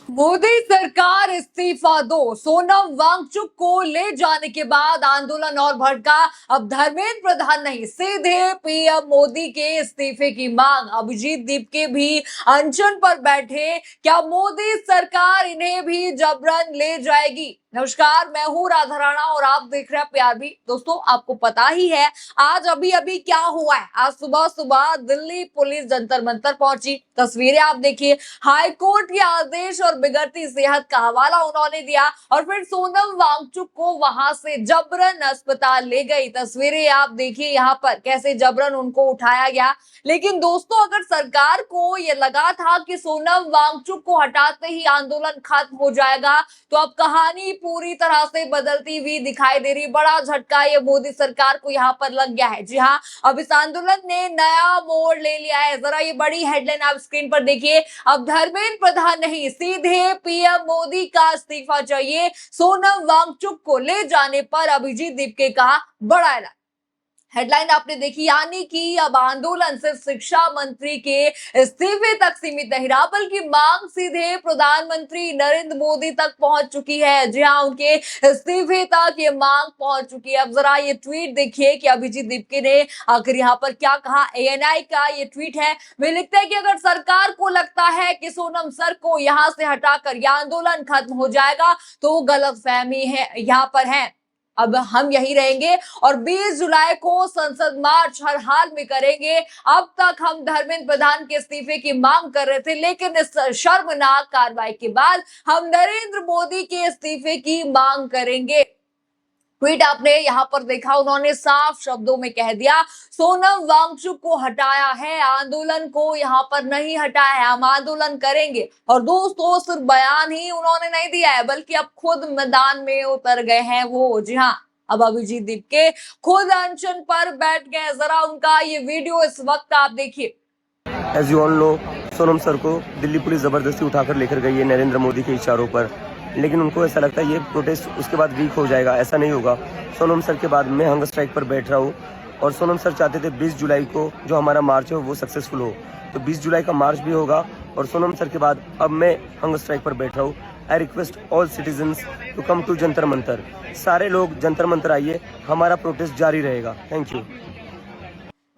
मोदी सरकार इस्तीफा दो। सोनम वांगचुक को ले जाने के बाद आंदोलन और भड़का। अब धर्मेंद्र प्रधान नहीं, सीधे पीएम मोदी के इस्तीफे की मांग। अभिजीत दीपके भी अनशन पर बैठे। क्या मोदी सरकार इन्हें भी जबरन ले जाएगी? नमस्कार, मैं हूं राधा राणा और आप देख रहे हैं प्यार भी। दोस्तों, आपको पता ही है आज अभी अभी क्या हुआ है। आज सुबह सुबह दिल्ली पुलिस जंतर मंतर पहुंची। तस्वीरें आप देखिए। हाई कोर्ट के आदेश और बिगड़ती सेहत का हवाला उन्होंने दिया और फिर सोनम वांगचुक को वहां से जबरन अस्पताल ले गई। तस्वीरें आप देखिए यहाँ पर कैसे जबरन उनको उठाया गया। लेकिन दोस्तों, अगर सरकार को ये लगा था कि सोनम वांगचुक को हटाते ही आंदोलन खत्म हो जाएगा, तो अब कहानी पूरी तरह से बदलती हुई दिखाई दे रही। बड़ा झटका ये मोदी सरकार को यहाँ पर लग गया है। जी हाँ, अब इस आंदोलन ने नया मोड़ ले लिया है। जरा ये बड़ी हेडलाइन आप स्क्रीन पर देखिए। अब धर्मेंद्र प्रधान नहीं, सीधे पीएम मोदी का इस्तीफा चाहिए। सोनम वांगचुक को ले जाने पर अभिजीत दीपके का बड़ा ऐलान। हेडलाइन आपने देखी, यानी कि अब आंदोलन सिर्फ शिक्षा मंत्री के इस्तीफे तक सीमित नहीं रहा, बल्कि मांग सीधे प्रधानमंत्री नरेंद्र मोदी तक पहुंच चुकी है। जी हाँ, उनके इस्तीफे तक ये मांग पहुंच चुकी है। अब जरा ये ट्वीट देखिए कि अभिजीत दीपके ने आखिर यहाँ पर क्या कहा। एएनआई का ये ट्वीट है। वे लिखते हैं कि अगर सरकार को लगता है कि सोनम सर को यहाँ से हटाकर यह आंदोलन खत्म हो जाएगा, तो गलतफहमी है यहाँ पर है। अब हम यही रहेंगे और 20 जुलाई को संसद मार्च हर हाल में करेंगे। अब तक हम धर्मेंद्र प्रधान के इस्तीफे की मांग कर रहे थे, लेकिन इस शर्मनाक कार्रवाई के बाद हम नरेंद्र मोदी के इस्तीफे की मांग करेंगे। ट्वीट आपने यहाँ पर देखा, उन्होंने साफ शब्दों में कह दिया सोनम वांगचुक को हटाया है, आंदोलन को यहाँ पर नहीं हटाया है, हम आंदोलन करेंगे। और दोस्तों, सिर्फ बयान ही उन्होंने नहीं दिया है, बल्कि अब खुद मैदान में उतर गए हैं वो। जी हाँ, अब अभिजीत दीपके खुद अनशन पर बैठ गए। जरा उनका ये वीडियो इस वक्त आप देखिए। As you all know, Sonam sir को दिल्ली पुलिस जबरदस्ती उठाकर लेकर गई है नरेंद्र मोदी के इशारों पर, लेकिन उनको ऐसा लगता है ये प्रोटेस्ट उसके बाद वीक हो जाएगा। ऐसा नहीं होगा। सोनम सर के बाद मैं हंगर स्ट्राइक पर बैठ रहा हूँ और सोनम सर चाहते थे 20 जुलाई को जो हमारा मार्च है वो सक्सेसफुल हो, तो 20 जुलाई का मार्च भी होगा। और सोनम सर के बाद अब मैं हंगर स्ट्राइक पर बैठ रहा हूँ। I request all citizens to come to Jantar Mantar. सारे लोग जंतर मंतर आइए, हमारा प्रोटेस्ट जारी रहेगा। Thank you.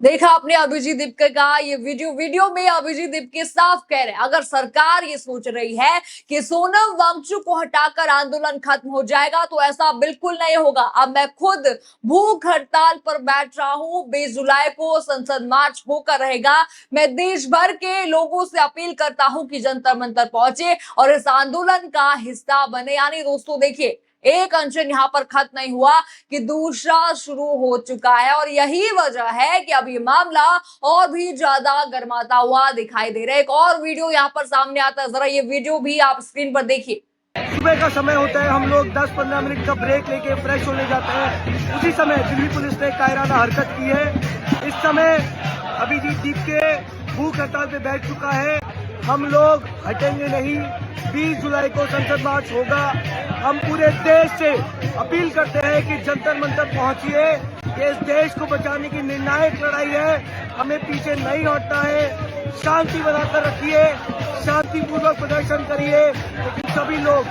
देखा आपने अभिजीत दीपके का ये वीडियो में अभिजीत दीपके साफ कह रहे हैं, अगर सरकार ये सोच रही है कि सोनम वांगचुक को हटाकर आंदोलन खत्म हो जाएगा, तो ऐसा बिल्कुल नहीं होगा। अब मैं खुद भूख हड़ताल पर बैठ रहा हूं। 20 जुलाई को संसद मार्च होकर रहेगा। मैं देश भर के लोगों से अपील करता हूं कि जंतर मंतर पहुंचे और इस आंदोलन का हिस्सा बने। यानी दोस्तों देखिए, एक अनशन यहाँ पर खत्म नहीं हुआ कि दूसरा शुरू हो चुका है, और यही वजह है कि अब ये मामला और भी ज्यादा गर्माता हुआ दिखाई दे रहा है। एक और वीडियो यहाँ पर सामने आता है, जरा ये वीडियो भी आप स्क्रीन पर देखिए। सुबह का समय होता है, हम लोग 10-15 मिनट का ब्रेक लेके फ्रेश होने जाते हैं। उसी समय दिल्ली पुलिस ने कायराना हरकत की है। इस समय अभिजीत दीपके भूख हड़ताल पे बैठ चुका है। हम लोग हटेंगे नहीं। 20 जुलाई को संसद मार्च होगा। हम पूरे देश से अपील करते हैं कि जंतर मंतर पहुंचिए। ये इस देश को बचाने की निर्णायक लड़ाई है, हमें पीछे नहीं हटना है। शांति बनाकर रखिए, शांतिपूर्वक प्रदर्शन करिए, लेकिन सभी लोग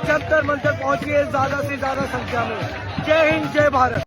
जंतर मंतर पहुंचिए ज्यादा से ज्यादा संख्या में। जय हिंद, जय भारत।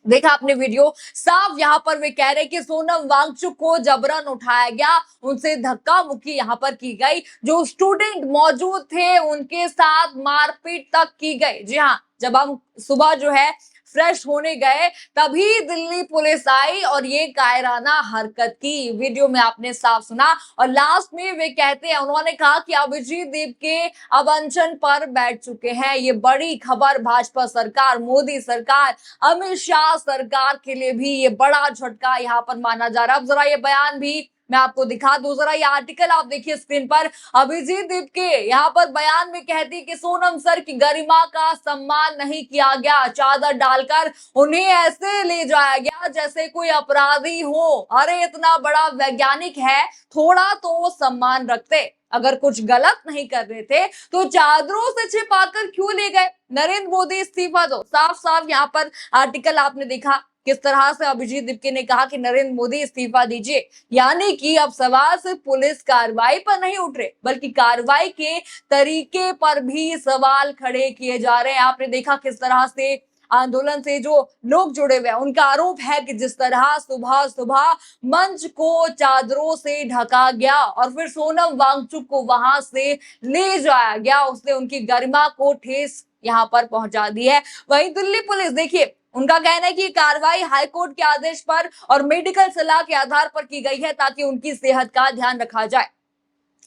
देखा आपने वीडियो, साफ यहाँ पर वे कह रहे कि सोनम वांगचुक को जबरन उठाया गया, उनसे धक्का मुक्की यहाँ पर की गई, जो स्टूडेंट मौजूद थे उनके साथ मारपीट तक की गई। जी हाँ, जब हम सुबह जो है फ्रेश होने गए, तभी दिल्ली पुलिस आई और ये कायराना हरकत की। वीडियो में आपने साफ सुना। और लास्ट में वे कहते हैं, उन्होंने कहा कि अभिजीत दीपके अब अनशन पर बैठ चुके हैं। ये बड़ी खबर भाजपा सरकार, मोदी सरकार, अमित शाह सरकार के लिए भी ये बड़ा झटका यहाँ पर माना जा रहा है। अब जरा ये बयान भी मैं आपको दिखा दूं। जरा ये आर्टिकल आप देखिए स्क्रीन पर। अभिजीत दीपके यहाँ पर बयान में कहती कि सोनम सर की गरिमा का सम्मान नहीं किया गया, चादर डालकर उन्हें ऐसे ले जाया गया जैसे कोई अपराधी हो। अरे इतना बड़ा वैज्ञानिक है, थोड़ा तो सम्मान रखते। अगर कुछ गलत नहीं कर रहे थे तो चादरों से छिपाकर क्यों ले गए? नरेंद्र मोदी इस्तीफा दो। साफ साफ यहाँ पर आर्टिकल आपने देखा किस तरह से अभिजीत दीपके ने कहा कि नरेंद्र मोदी इस्तीफा दीजिए, यानी कि अब सवाल सिर्फ पुलिस कार्रवाई पर नहीं उठ रहे बल्कि कार्रवाई के तरीके पर भी सवाल खड़े किए जा रहे हैं। आपने देखा किस तरह से आंदोलन से जो लोग जुड़े हुए हैं उनका आरोप है कि जिस तरह सुबह सुबह मंच को चादरों से ढका गया और फिर सोनम वांगचुक को वहां से ले जाया गया, उसने उनकी गरिमा को ठेस यहाँ पर पहुंचा दी है। वहीं दिल्ली पुलिस देखिए, उनका कहना है कि कार्रवाई हाईकोर्ट के आदेश पर और मेडिकल सलाह के आधार पर की गई है ताकि उनकी सेहत का ध्यान रखा जाए।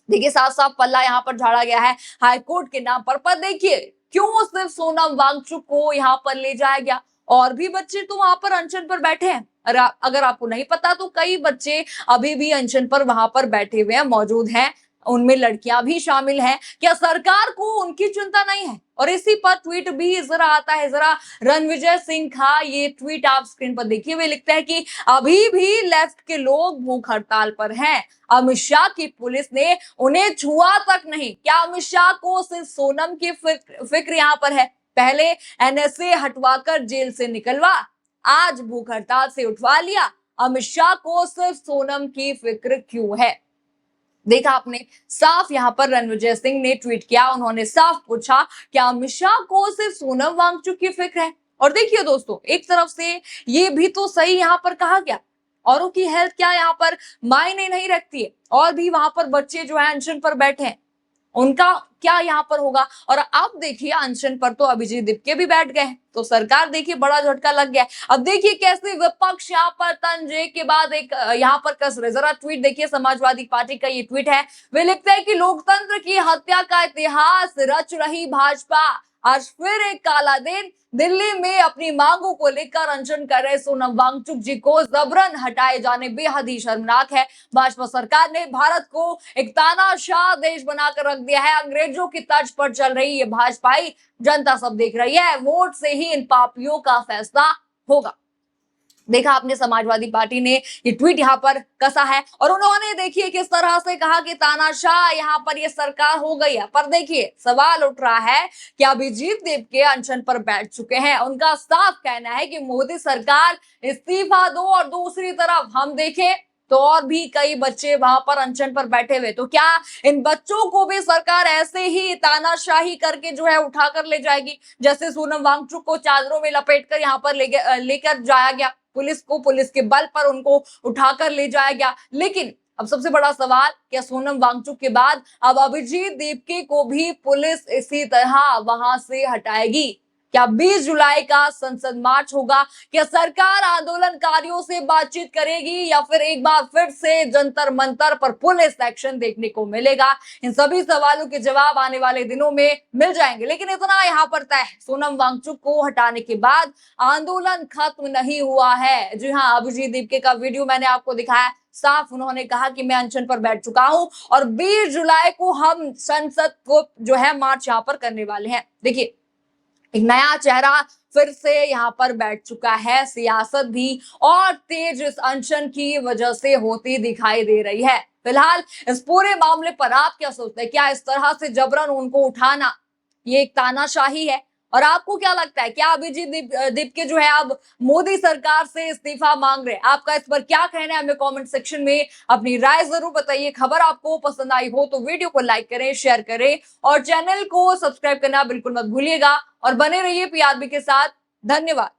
देखिए साफ साफ पल्ला यहाँ पर झाड़ा गया है हाईकोर्ट के नाम पर देखिए क्यों सिर्फ सोनम वांगचुक को यहाँ पर ले जाया गया, और भी बच्चे तो वहां पर अनशन पर बैठे हैं। अगर आपको नहीं पता तो कई बच्चे अभी भी अनशन पर वहां पर बैठे हुए हैं, मौजूद हैं, उनमें लड़कियां भी शामिल हैं। क्या सरकार को उनकी चिंता नहीं है? और इसी पर ट्वीट भी जरा आता है, जरा रणविजय सिंह का ये ट्वीट आप स्क्रीन पर देखिए। वे लिखते हैं कि अभी भी लेफ्ट के लोग भूख हड़ताल पर हैं, अमित शाह की पुलिस ने उन्हें छुआ तक नहीं। क्या अमित शाह को सिर्फ सोनम की फिक्र यहाँ पर है? पहले एनएसए हटवाकर जेल से निकलवा, आज भूख हड़ताल से उठवा लिया। अमित शाह को सिर्फ सोनम की फिक्र क्यों है? देखा आपने, साफ यहाँ पर रणविजय सिंह ने ट्वीट किया, उन्होंने साफ पूछा क्या अमित शाह को सिर्फ सोनम वांगचुक की फिक्र है? और देखिए दोस्तों, एक तरफ से ये भी तो सही यहाँ पर कहा गया, औरों की हेल्थ क्या यहाँ पर मायने नहीं रखती है, और भी वहां पर बच्चे जो है अनशन पर बैठे हैं, उनका क्या यहाँ पर होगा? और अब देखिए अनशन पर तो अभिजीत दीपके भी बैठ गए, तो सरकार देखिए बड़ा झटका लग गया। अब देखिए कैसे विपक्ष यहाँ पर तंजे के बाद एक यहाँ पर कस रहे। जरा ट्वीट देखिए, समाजवादी पार्टी का ये ट्वीट है। वे लिखते हैं कि लोकतंत्र की हत्या का इतिहास रच रही भाजपा, आज फिर एक काला दिन। दिल्ली में अपनी मांगों को लेकर अनशन कर रहे सोनम वांगचुक जी को जबरन हटाए जाने बेहद ही शर्मनाक है। भाजपा सरकार ने भारत को एक तानाशाह देश बनाकर रख दिया है। अंग्रेजों की तर्ज पर चल रही ये भाजपाई जनता सब देख रही है, वोट से ही इन पापियों का फैसला होगा। देखा आपने, समाजवादी पार्टी ने ये ट्वीट यहाँ पर कसा है और उन्होंने देखिए किस तरह से कहा कि तानाशाह यहाँ पर ये सरकार हो गई है। पर देखिए सवाल उठ रहा है कि अभिजीत दीपके अनशन पर बैठ चुके हैं, उनका साफ कहना है कि मोदी सरकार इस्तीफा दो, और दूसरी तरफ हम देखें तो और भी कई बच्चे वहां पर अनशन पर बैठे हुए। तो क्या इन बच्चों को भी सरकार ऐसे ही तानाशाही करके जो है उठाकर ले जाएगी, जैसे सोनम वांगचुक को चादरों में लपेटकर यहाँ पर लेकर जाया गया पुलिस को, पुलिस के बल पर उनको उठाकर ले जाया गया। लेकिन अब सबसे बड़ा सवाल, क्या सोनम वांगचुक के बाद अब अभिजीत दीपके को भी पुलिस इसी तरह वहां से हटाएगी? क्या 20 जुलाई का संसद मार्च होगा? क्या सरकार आंदोलनकारियों से बातचीत करेगी या फिर एक बार फिर से जंतर मंतर पर पुलिस एक्शन देखने को मिलेगा? इन सभी सवालों के जवाब आने वाले दिनों में मिल जाएंगे। लेकिन इतना यहाँ पर तय, सोनम वांगचुक को हटाने के बाद आंदोलन खत्म नहीं हुआ है। जी हाँ, अभिजीत दीपके का वीडियो मैंने आपको दिखाया, साफ उन्होंने कहा कि मैं अनशन पर बैठ चुका हूं और 20 जुलाई को हम संसद को जो है मार्च यहाँ पर करने वाले हैं। देखिए एक नया चेहरा फिर से यहाँ पर बैठ चुका है, सियासत भी और तेज इस अनशन की वजह से होती दिखाई दे रही है। फिलहाल इस पूरे मामले पर आप क्या सोचते हैं? क्या इस तरह से जबरन उनको उठाना ये एक तानाशाही है? और आपको क्या लगता है, क्या अभिजीत दीपके जो है अब मोदी सरकार से इस्तीफा मांग रहे हैं? आपका इस पर क्या कहना है? हमें कमेंट सेक्शन में अपनी राय जरूर बताइए। खबर आपको पसंद आई हो तो वीडियो को लाइक करें, शेयर करें और चैनल को सब्सक्राइब करना बिल्कुल मत भूलिएगा और बने रहिए पीआरबी के साथ। धन्यवाद।